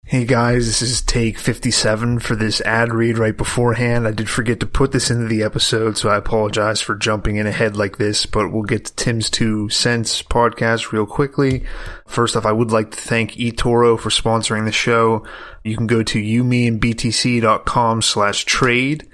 Hey guys, this is take 57 for this ad read right beforehand. I did forget to put this into the episode, so I apologize for jumping in ahead like this, but we'll get to Tim's 2 cents podcast real quickly. First off, I would like to thank eToro for sponsoring the show. You can go to youmeandbtc.com/trade.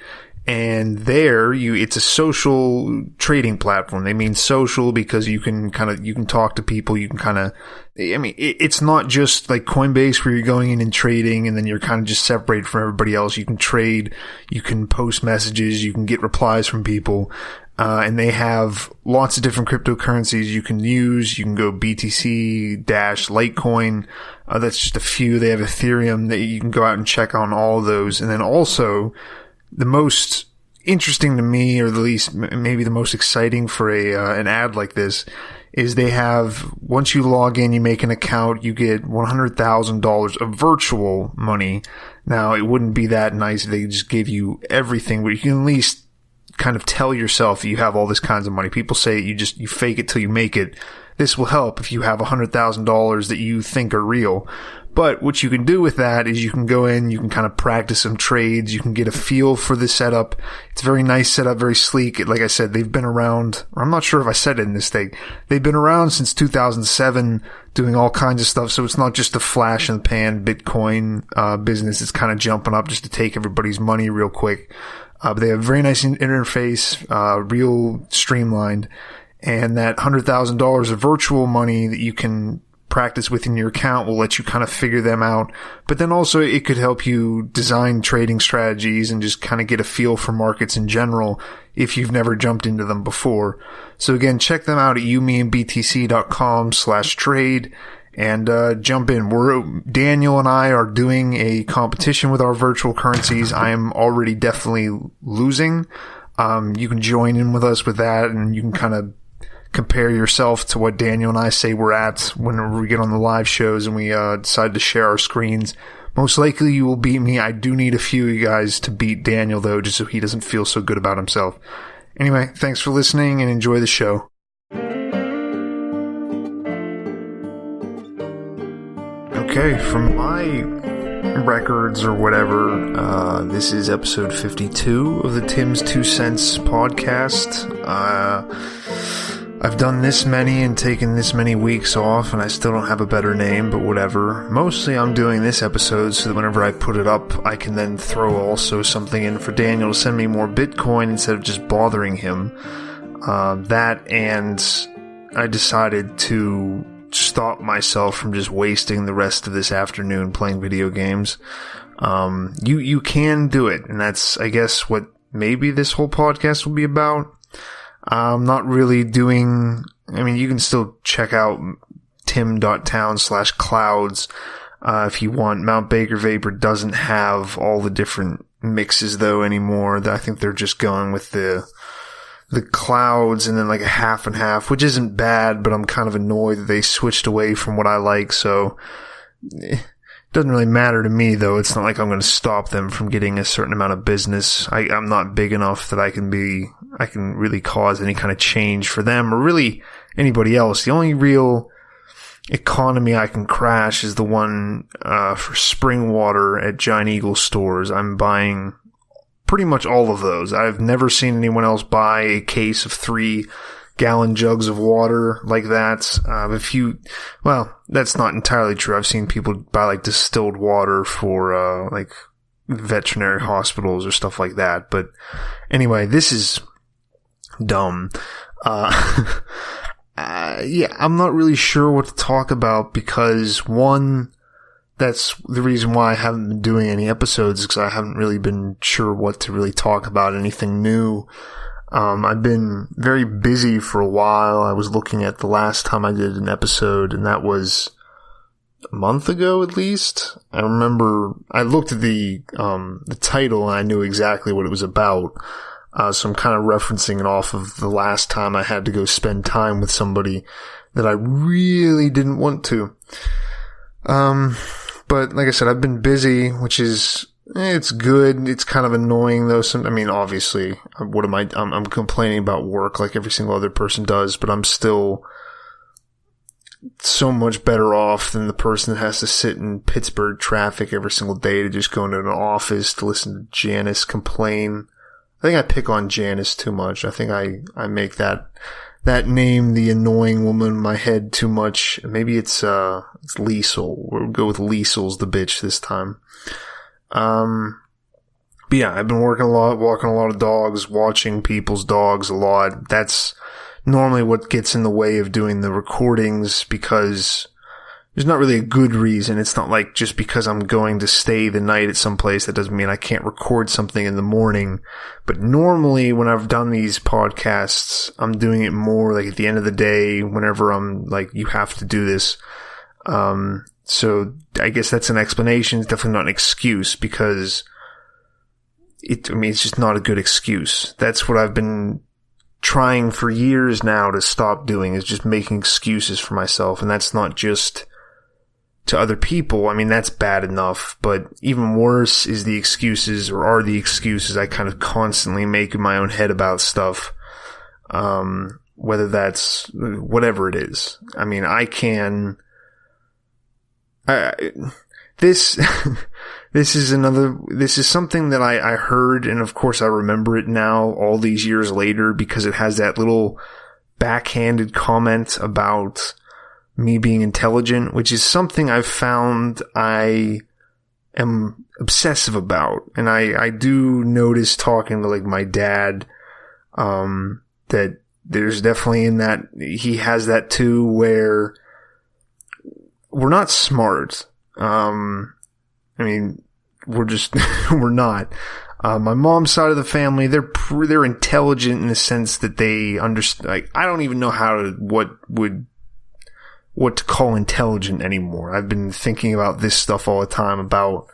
And there it's a social trading platform. They mean social because you can talk to people. You can it's not just like Coinbase where you're going in and trading and then you're kind of just separated from everybody else. You can trade, you can post messages, you can get replies from people. And they have lots of different cryptocurrencies you can use. You can go BTC, Dash, Litecoin. That's just a few. They have Ethereum that you can go out and check on all of those. And then also, the most interesting to me, or at least maybe the most exciting for an ad like this, is they have, once you log in, you make an account, you get $100,000 of virtual money. Now, it wouldn't be that nice if they just gave you everything, but you can at least kind of tell yourself that you have all this kinds of money. People say you fake it till you make it. This will help if you have $100,000 that you think are real. But what you can do with that is you can go in, you can kind of practice some trades, you can get a feel for the setup. It's a very nice setup, very sleek. Like I said, they've been around, or I'm not sure if I said it in this thing, they've been around since 2007 doing all kinds of stuff, so it's not just a flash in the pan Bitcoin business. It's kind of jumping up just to take everybody's money real quick. But they have a very nice interface, real streamlined, and that $100,000 of virtual money that you can practice within your account will let you kind of figure them out. But then also it could help you design trading strategies and just kind of get a feel for markets in general if you've never jumped into them before. So again, check them out at youmeandbtc.com/trade and jump in. Daniel and I are doing a competition with our virtual currencies. I am already definitely losing. You can join in with us with that, and you can kind of compare yourself to what Daniel and I say we're at whenever we get on the live shows and we decide to share our screens. Most likely you will beat me. I do need a few of you guys to beat Daniel, though, just so he doesn't feel so good about himself. Anyway, thanks for listening and enjoy the show. Okay, from my records or whatever, this is episode 52 of the Tim's 2 Cents podcast. I've done this many and taken this many weeks off, and I still don't have a better name, but whatever. Mostly I'm doing this episode so that whenever I put it up, I can then throw also something in for Daniel to send me more Bitcoin instead of just bothering him. That, and I decided to stop myself from just wasting the rest of this afternoon playing video games. You can do it, and that's, I guess, what maybe this whole podcast will be about. I'm not really doing, you can still check out tim.town/clouds, if you want. Mount Baker Vapor doesn't have all the different mixes though anymore. I think they're just going with the clouds and then like a half and half, which isn't bad, but I'm kind of annoyed that they switched away from what I like, so it doesn't really matter to me though. It's not like I'm going to stop them from getting a certain amount of business. I'm not big enough that I can really cause any kind of change for them or really anybody else. The only real economy I can crash is the one for spring water at Giant Eagle stores. I'm buying pretty much all of those. I've never seen anyone else buy a case of 3-gallon jugs of water like that. Well, that's not entirely true. I've seen people buy like distilled water for like veterinary hospitals or stuff like that. But anyway, this is dumb. Yeah, I'm not really sure what to talk about because one, that's the reason why I haven't been doing any episodes, because I haven't really been sure what to really talk about, anything new. I've been very busy for a while. I was looking at the last time I did an episode, and that was a month ago at least. I remember I looked at the title and I knew exactly what it was about. So I'm kind of referencing it off of the last time I had to go spend time with somebody that I really didn't want to. But like I said, I've been busy, which is, it's good. It's kind of annoying though. Obviously, I'm complaining about work like every single other person does, but I'm still so much better off than the person that has to sit in Pittsburgh traffic every single day to just go into an office to listen to Janice complain. I think I pick on Janice too much. I think I make that name the annoying woman in my head too much. Maybe it's Liesel. We'll go with Liesel's the bitch this time. But yeah, I've been working a lot, walking a lot of dogs, watching people's dogs a lot. That's normally what gets in the way of doing the recordings, because there's not really a good reason. It's not like just because I'm going to stay the night at some place, that doesn't mean I can't record something in the morning. But normally when I've done these podcasts, I'm doing it more like at the end of the day, whenever I'm like, you have to do this. So I guess that's an explanation. It's definitely not an excuse, because it's just not a good excuse. That's what I've been trying for years now to stop doing, is just making excuses for myself. And that's not just to other people. I mean, that's bad enough, but even worse is the excuses, or are the excuses I kind of constantly make in my own head about stuff. Whether that's whatever it is. I mean, this is something that I heard, and of course I remember it now all these years later, because it has that little backhanded comment about me being intelligent, which is something I've found I am obsessive about. And I do notice, talking to like my dad, that there's definitely in that, he has that too, where we're not smart. I mean, we're not. My mom's side of the family, they're intelligent in the sense that they understand. Like, I don't even know what to call intelligent anymore. I've been thinking about this stuff all the time, about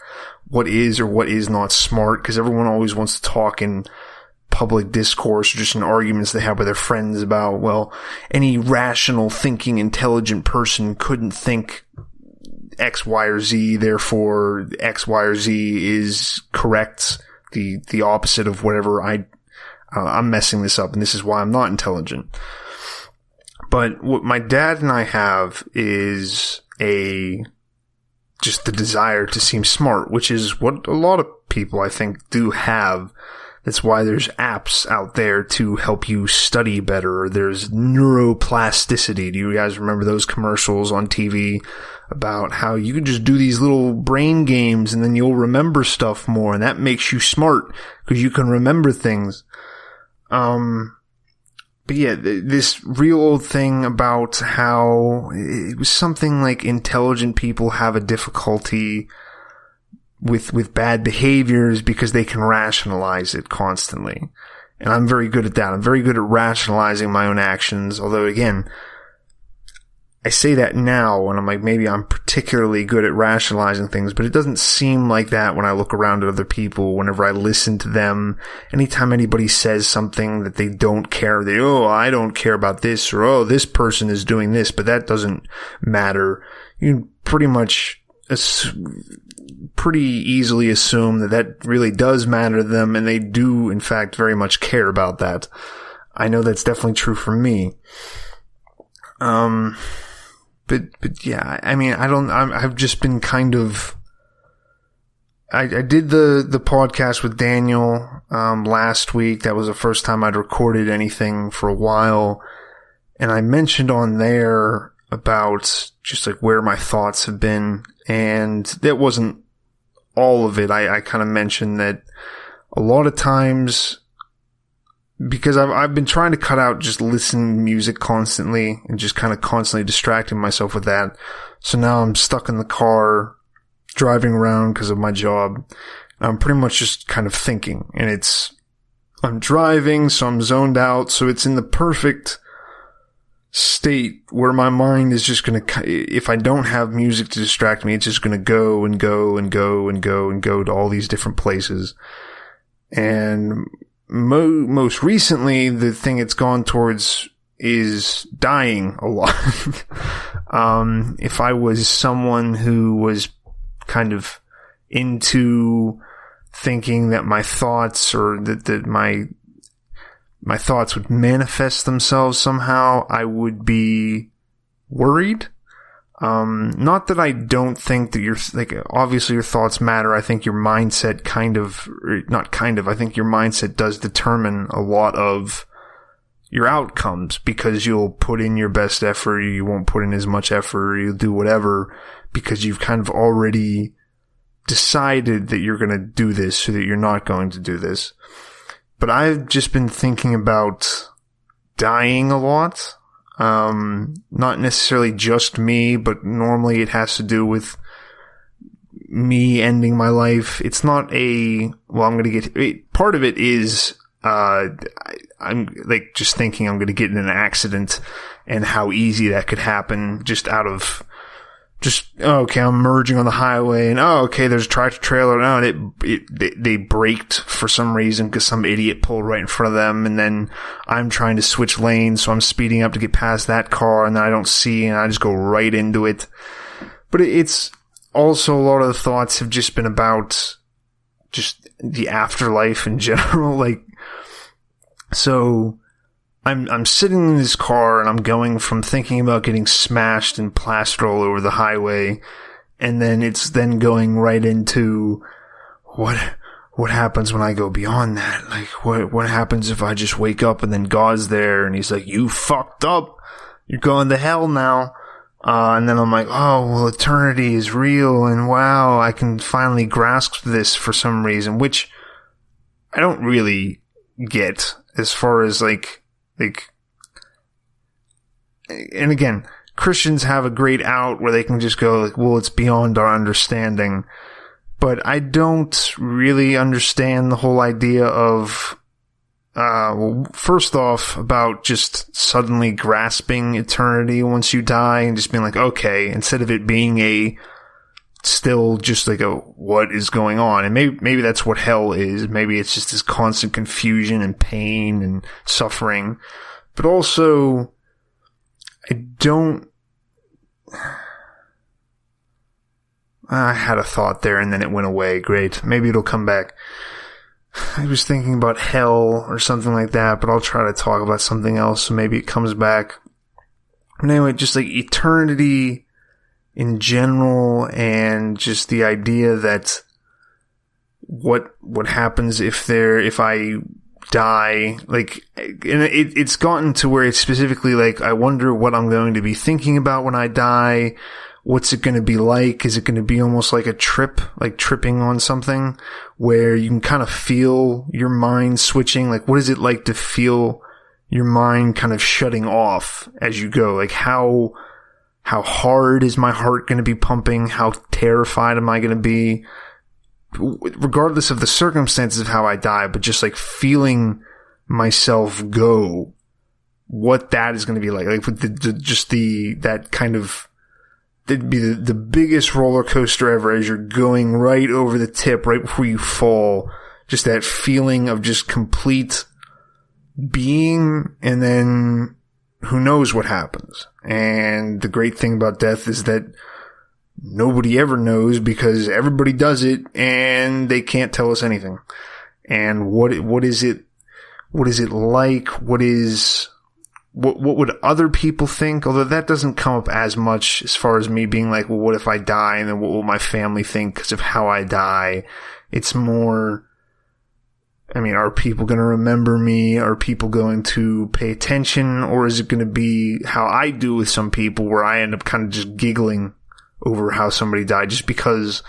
what is or what is not smart, because everyone always wants to talk in public discourse, or just in arguments they have with their friends about, well, any rational thinking intelligent person couldn't think X, Y, or Z, therefore X, Y, or Z is correct, the opposite of whatever I'm messing this up, and this is why I'm not intelligent. But what my dad and I have is just the desire to seem smart, which is what a lot of people, I think, do have. That's why there's apps out there to help you study better. There's neuroplasticity. Do you guys remember those commercials on TV about how you can just do these little brain games and then you'll remember stuff more, and that makes you smart because you can remember things. But yeah, this real old thing about how it was something like intelligent people have a difficulty with bad behaviors because they can rationalize it constantly. And I'm very good at that. I'm very good at rationalizing my own actions. Although, again, I say that now and I'm like, maybe I'm particularly good at rationalizing things, but it doesn't seem like that when I look around at other people, whenever I listen to them. Anytime anybody says something that they don't care, I don't care about this, or, this person is doing this, but that doesn't matter. You pretty much pretty easily assume that really does matter to them, and they do, in fact, very much care about that. I know that's definitely true for me. But yeah, I mean, I've just been kind of, I did the podcast with Daniel, last week. That was the first time I'd recorded anything for a while. And I mentioned on there about just like where my thoughts have been. And that wasn't all of it. I kind of mentioned that a lot of times, because I've been trying to cut out just listening to music constantly and just kind of constantly distracting myself with that. So now I'm stuck in the car driving around because of my job. I'm pretty much just kind of thinking, and I'm driving, so I'm zoned out. So it's in the perfect state where my mind is just going to, if I don't have music to distract me, it's just going to go and go and go and go and go to all these different places. And most recently, the thing it's gone towards is dying a lot. If I was someone who was kind of into thinking that my thoughts, or that my thoughts would manifest themselves somehow, I would be worried. Not that I don't think that obviously your thoughts matter. I think your mindset I think your mindset does determine a lot of your outcomes, because you'll put in your best effort, you won't put in as much effort, or you'll do whatever because you've kind of already decided that you're going to do this or that you're not going to do this. But I've just been thinking about dying a lot. Not necessarily just me, but normally it has to do with me ending my life. It's not part of it is, I'm like just thinking I'm going to get in an accident and how easy that could happen just out of okay, I'm merging on the highway and okay, there's a tractor trailer now and they braked for some reason because some idiot pulled right in front of them, and then I'm trying to switch lanes, so I'm speeding up to get past that car, and then I don't see, and I just go right into it. But it's also, a lot of the thoughts have just been about just the afterlife in general. Like, so I'm sitting in this car and I'm going from thinking about getting smashed and plastered all over the highway, and then it's then going right into what happens when I go beyond that? Like, what happens if I just wake up and then God's there and he's like, you fucked up, you're going to hell now. And then I'm like, oh, well, eternity is real, and wow, I can finally grasp this for some reason, which I don't really get as far as like, and again, Christians have a great out where they can just go like, well, it's beyond our understanding. But I don't really understand the whole idea of, well, first off, about just suddenly grasping eternity once you die and just being like, okay, instead of it being still just like what is going on? And maybe that's what hell is. Maybe it's just this constant confusion and pain and suffering. But also, I had a thought there and then it went away. Great. Maybe it'll come back. I was thinking about hell or something like that, but I'll try to talk about something else so maybe it comes back. But anyway, just like eternity in general, and just the idea that what happens if I die, like, and it's gotten to where it's specifically like, I wonder what I'm going to be thinking about when I die. What's it going to be like? Is it going to be almost like a trip, like tripping on something where you can kind of feel your mind switching? Like, what is it like to feel your mind kind of shutting off as you go? Like, how hard is my heart going to be pumping? How terrified am I going to be? Regardless of the circumstances of how I die, but just like feeling myself go, what that is going to be like with that kind of, it'd be the biggest roller coaster ever as you're going right over the tip, right before you fall. Just that feeling of just complete being, and then who knows what happens. And the great thing about death is that nobody ever knows, because everybody does it and they can't tell us anything. And what is it like? What would other people think? Although that doesn't come up as much as far as me being like, well, what if I die? And then what will my family think because of how I die? It's more, I mean, are people going to remember me? Are people going to pay attention? Or is it going to be how I do with some people, where I end up kind of just giggling over how somebody died, just because,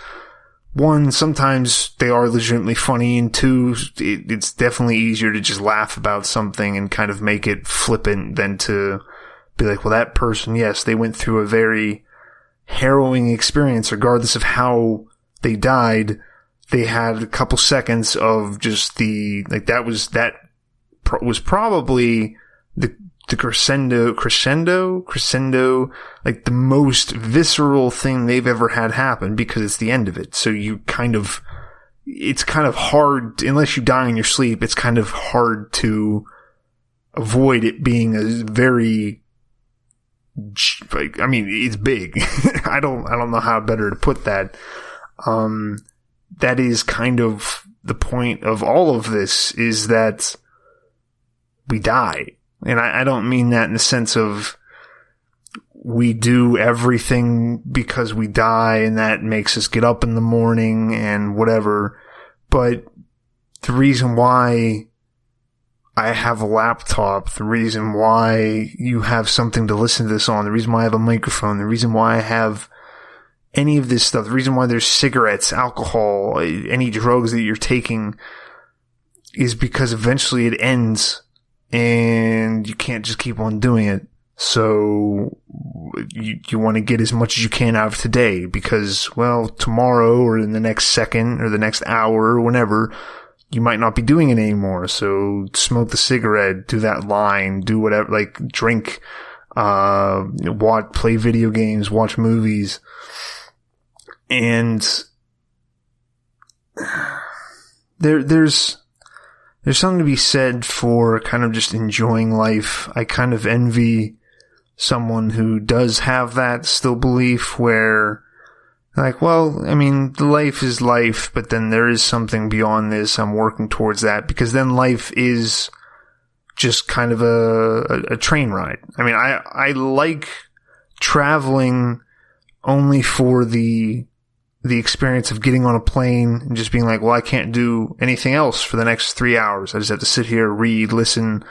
one, sometimes they are legitimately funny, and two, it's definitely easier to just laugh about something and kind of make it flippant than to be like, well, that person, yes, they went through a very harrowing experience. Regardless of how they died, they had a couple seconds of just that was probably the crescendo, like the most visceral thing they've ever had happen, because it's the end of it. So it's kind of hard, unless you die in your sleep, it's kind of hard to avoid it being a very, I mean, it's big. I don't know how better to put that. That is kind of the point of all of this, is that we die. And I don't mean that in the sense of we do everything because we die and that makes us get up in the morning and whatever. But the reason why I have a laptop, the reason why you have something to listen to this on, the reason why I have a microphone, the reason why I have any of this stuff, the reason why there's cigarettes, alcohol, any drugs that you're taking is because eventually it ends and you can't just keep on doing it. So you want to get as much as you can out of today because, well, tomorrow or in the next second or the next hour or whenever, you might not be doing it anymore. So smoke the cigarette, do that line, do whatever, like drink, play video games, watch movies. And there's something to be said for kind of just enjoying life. I kind of envy someone who does have that still belief where, like, well, I mean, life is life, but then there is something beyond this. I'm working towards that because then life is just kind of a train ride. I mean, I like traveling only for the experience of getting on a plane and just being like, well, I can't do anything else for the next 3 hours. I just have to sit here, read, listen,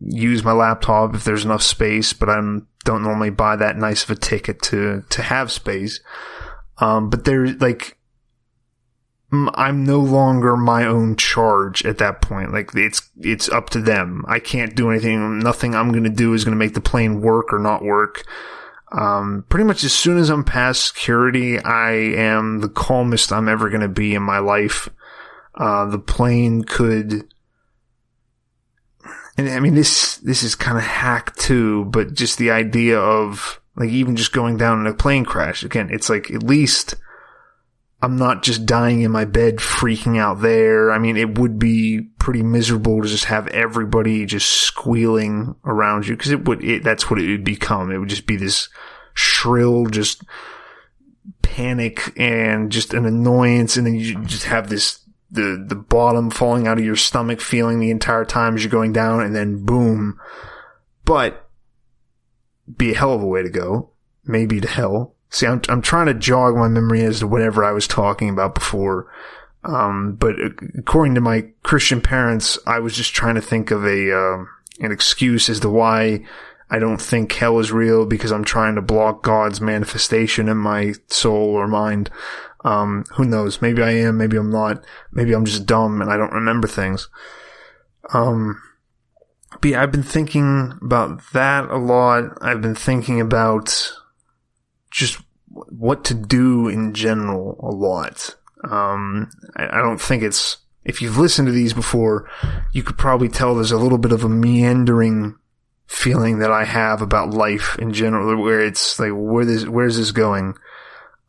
use my laptop if there's enough space, but I don't normally buy that nice of a ticket to have space. But there's like, I'm no longer my own charge at that point. Like it's up to them. I can't do anything. Nothing I'm going to do is going to make the plane work or not work. Pretty much as soon as I'm past security, I am the calmest I'm ever going to be in my life. The plane could, and I mean, this is kind of hack too, but just the idea of like even just going down in a plane crash again, it's like at least I'm not just dying in my bed freaking out there. I mean, it would be pretty miserable to just have everybody just squealing around you because that's what it would become. It would just be this shrill, just panic and just an annoyance. And then you just have this, the bottom falling out of your stomach feeling the entire time as you're going down and then boom. But be a hell of a way to go. Maybe to hell. See, I'm trying to jog my memory as to whatever I was talking about before. But according to my Christian parents, I was just trying to think of an excuse as to why I don't think hell is real because I'm trying to block God's manifestation in my soul or mind. Who knows? Maybe I am, maybe I'm not. Maybe I'm just dumb and I don't remember things. But yeah, I've been thinking about that a lot. I've been thinking about just what to do in general a lot. I don't think it's, if you've listened to these before, you could probably tell there's a little bit of a meandering feeling that I have about life in general, where it's like, where's this going?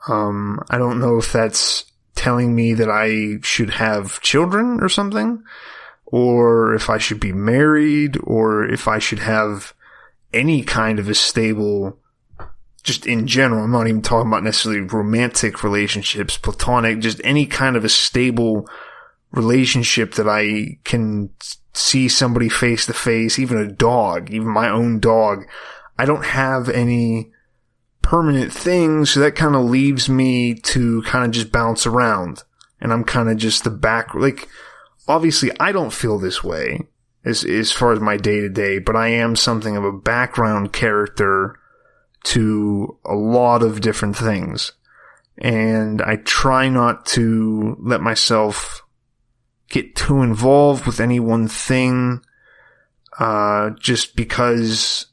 I don't know if that's telling me that I should have children or something, or if I should be married, or if I should have any kind of a stable, just in general, I'm not even talking about necessarily romantic relationships, platonic, just any kind of a stable relationship that I can see somebody face to face, even a dog, even my own dog. I don't have any permanent things, so that kind of leaves me to kind of just bounce around. And I'm kind of just the back, like, obviously I don't feel this way as far as my day to day, but I am something of a background character to a lot of different things. And I try not to let myself get too involved with any one thing, just because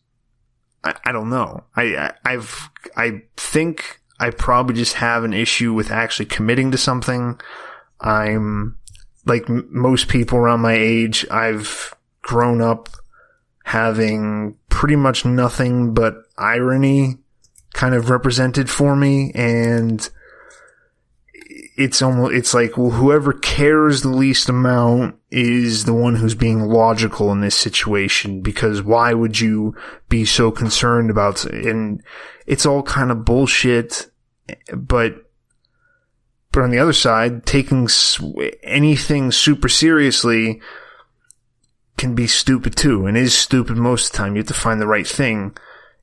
I don't know. I think I probably just have an issue with actually committing to something. I'm like most people around my age, I've grown up having pretty much nothing but irony kind of represented for me, and it's like, well, whoever cares the least amount is the one who's being logical in this situation, because why would you be so concerned about it? And it's all kind of bullshit, but on the other side, taking anything super seriously can be stupid too, and is stupid most of the time. You have to find the right thing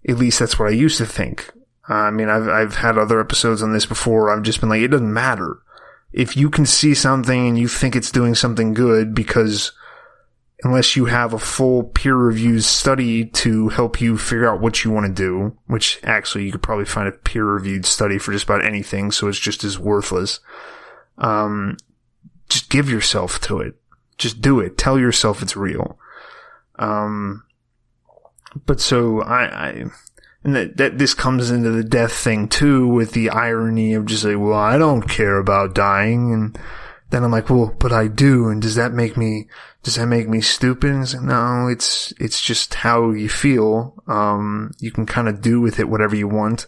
At least that's what I used to think. I mean, I've had other episodes on this before. I've just been like, it doesn't matter. If you can see something and you think it's doing something good, because unless you have a full peer-reviewed study to help you figure out what you want to do, which actually you could probably find a peer-reviewed study for just about anything, so it's just as worthless. Just give yourself to it. Just do it. Tell yourself it's real. But so and that this comes into the death thing too, with the irony of just like, well, I don't care about dying, and then I'm like, well, but I do, and does that make me stupid? And it's like, no, it's just how you feel. You can kind of do with it whatever you want.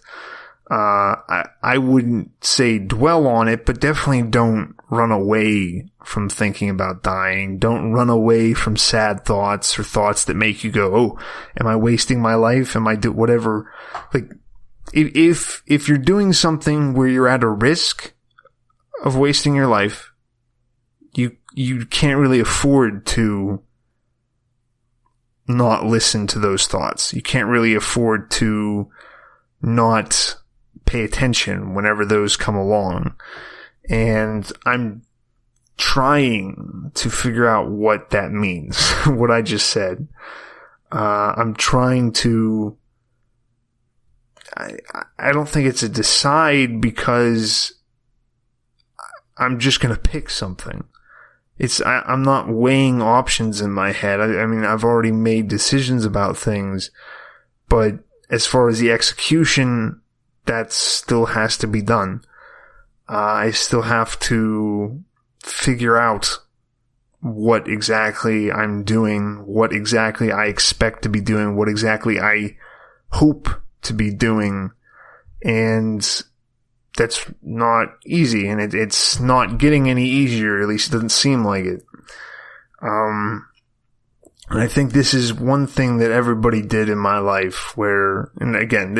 I wouldn't say dwell on it, but definitely don't run away from thinking about dying. Don't run away from sad thoughts or thoughts that make you go, oh, am I wasting my life? Am I whatever? Like, if you're doing something where you're at a risk of wasting your life, you can't really afford to not listen to those thoughts. You can't really afford to not pay attention whenever those come along. And I'm trying to figure out what that means, what I just said. I'm trying to, I don't think it's a decide, because I'm just going to pick something. I'm not weighing options in my head. I mean, I've already made decisions about things, but as far as the execution, that still has to be done. I still have to figure out what exactly I'm doing, what exactly I expect to be doing, what exactly I hope to be doing. And that's not easy, and it's not getting any easier, at least it doesn't seem like it. And I think this is one thing that everybody did in my life where, and again,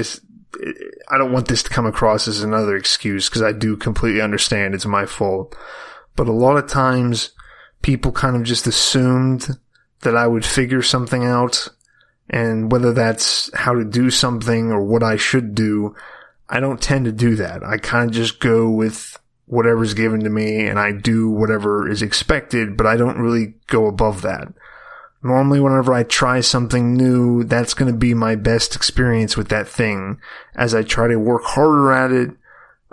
I don't want this to come across as another excuse, because I do completely understand it's my fault. But a lot of times, people kind of just assumed that I would figure something out, and whether that's how to do something or what I should do, I don't tend to do that. I kind of just go with whatever's given to me, and I do whatever is expected, but I don't really go above that. Normally, whenever I try something new, that's going to be my best experience with that thing. As I try to work harder at it,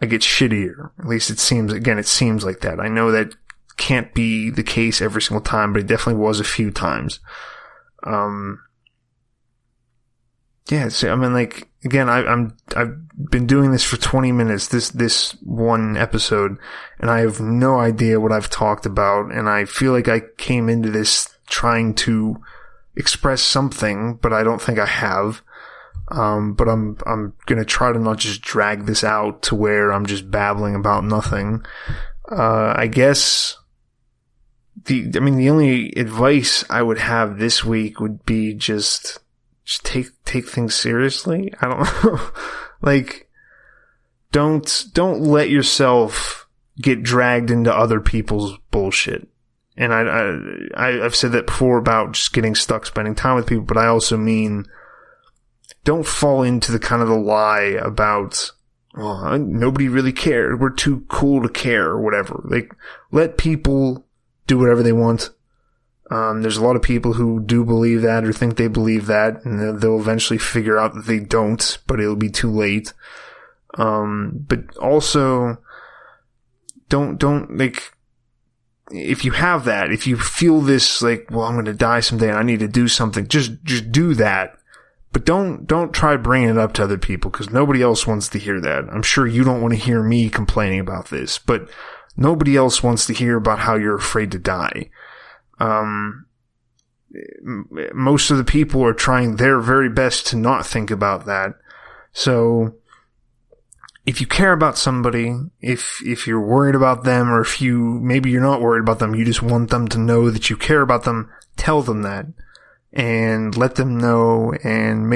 I get shittier. At least it seems like that. I know that can't be the case every single time, but it definitely was a few times. Yeah, so, I mean, like, again, I've been doing this for 20 minutes, this one episode, and I have no idea what I've talked about, and I feel like I came into this trying to express something, but I don't think I have. But I'm gonna try to not just drag this out to where I'm just babbling about nothing. I guess the only advice I would have this week would be just take things seriously. I don't know. Like, don't let yourself get dragged into other people's bullshit. And I've said that before about just getting stuck spending time with people, but I also mean, don't fall into the kind of the lie about, well, nobody really cared, we're too cool to care, or whatever. Like, let people do whatever they want. There's a lot of people who do believe that or think they believe that, and they'll eventually figure out that they don't, but it'll be too late. But also, don't, like, if you have that, if you feel this, like, well, I'm going to die someday and I need to do something, just do that. But don't try bringing it up to other people, because nobody else wants to hear that. I'm sure you don't want to hear me complaining about this, but nobody else wants to hear about how you're afraid to die. Most of the people are trying their very best to not think about that. So, if you care about somebody, if you're worried about them, or if maybe you're not worried about them, you just want them to know that you care about them, tell them that. And let them know, and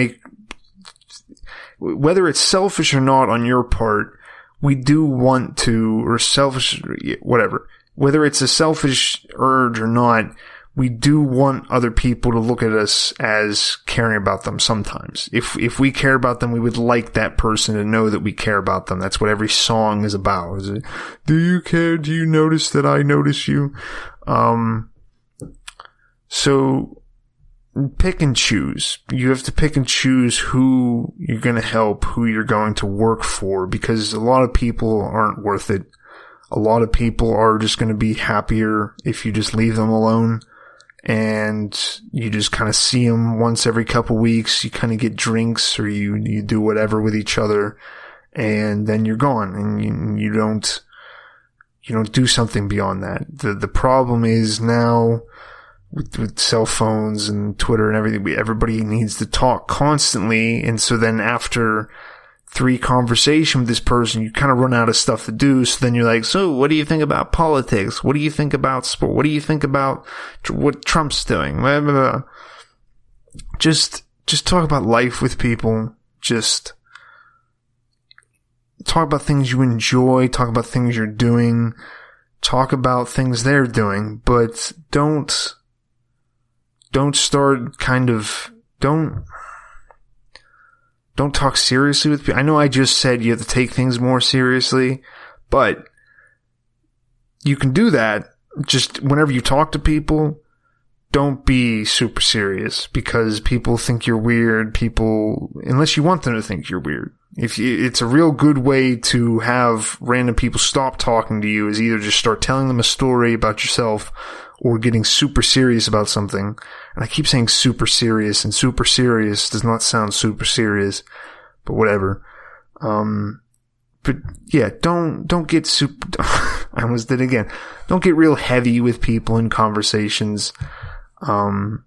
whether it's selfish or not on your part, we do want to, or selfish, whatever. Whether it's a selfish urge or not, we do want other people to look at us as caring about them sometimes. If we care about them, we would like that person to know that we care about them. That's what every song is about. Is it, do you care? Do you notice that I notice you? So pick and choose. You have to pick and choose who you're going to help, who you're going to work for, because a lot of people aren't worth it. A lot of people are just going to be happier if you just leave them alone. And you just kind of see them once every couple weeks. You kind of get drinks, or you do whatever with each other, and then you're gone, and you don't do something beyond that. The problem is now with cell phones and Twitter and everything, everybody needs to talk constantly, and so then after 3 conversations with this person, you kind of run out of stuff to do. So then you're like, so what do you think about politics? What do you think about sport? What do you think about what Trump's doing? Blah, blah, blah. Just talk about life with people. Just talk about things you enjoy. Talk about things you're doing. Talk about things they're doing. But don't start kind of, don't talk seriously with people. I know I just said you have to take things more seriously, but you can do that. Just whenever you talk to people, don't be super serious, because people think you're weird. Unless you want them to think you're weird. It's a real good way to have random people stop talking to you is either just start telling them a story about yourself or getting super serious about something. And I keep saying super serious, and super serious does not sound super serious, but whatever. But yeah, don't get super, I almost did it again. Don't get real heavy with people in conversations. Because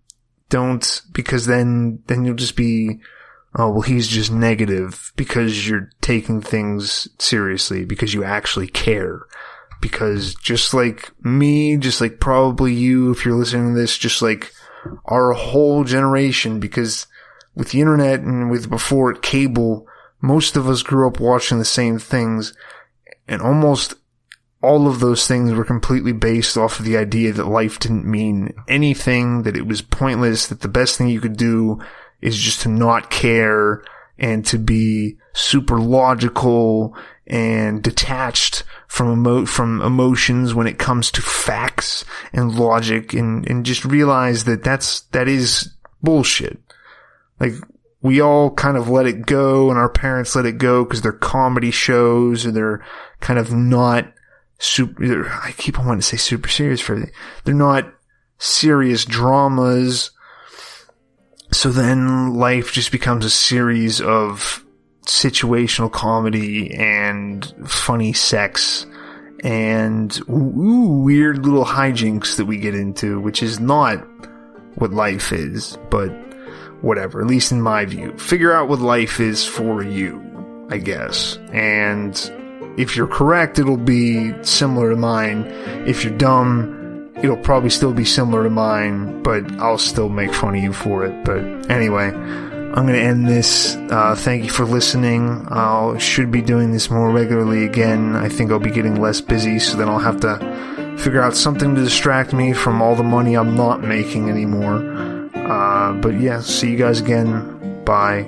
then you'll just be, oh, well, he's just negative, because you're taking things seriously, because you actually care. Because just like me, just like probably you, if you're listening to this, just like our whole generation, because with the internet and with before it cable, most of us grew up watching the same things, and almost all of those things were completely based off of the idea that life didn't mean anything, that it was pointless, that the best thing you could do is just to not care and to be super logical and detached from emotions when it comes to facts and logic, and just realize that is bullshit. Like, we all kind of let it go, and our parents let it go because they're comedy shows, or they're kind of not super, I keep on wanting to say super serious for everything. They're not serious dramas. So then life just becomes a series of situational comedy and funny sex and weird little hijinks that we get into, which is not what life is, but whatever, at least in my view. Figure out what life is for you, I guess. And if you're correct, it'll be similar to mine. If you're dumb, it'll probably still be similar to mine, but I'll still make fun of you for it. But anyway, I'm going to end this. Thank you for listening. I should be doing this more regularly again. I think I'll be getting less busy, so then I'll have to figure out something to distract me from all the money I'm not making anymore. But yeah, see you guys again. Bye.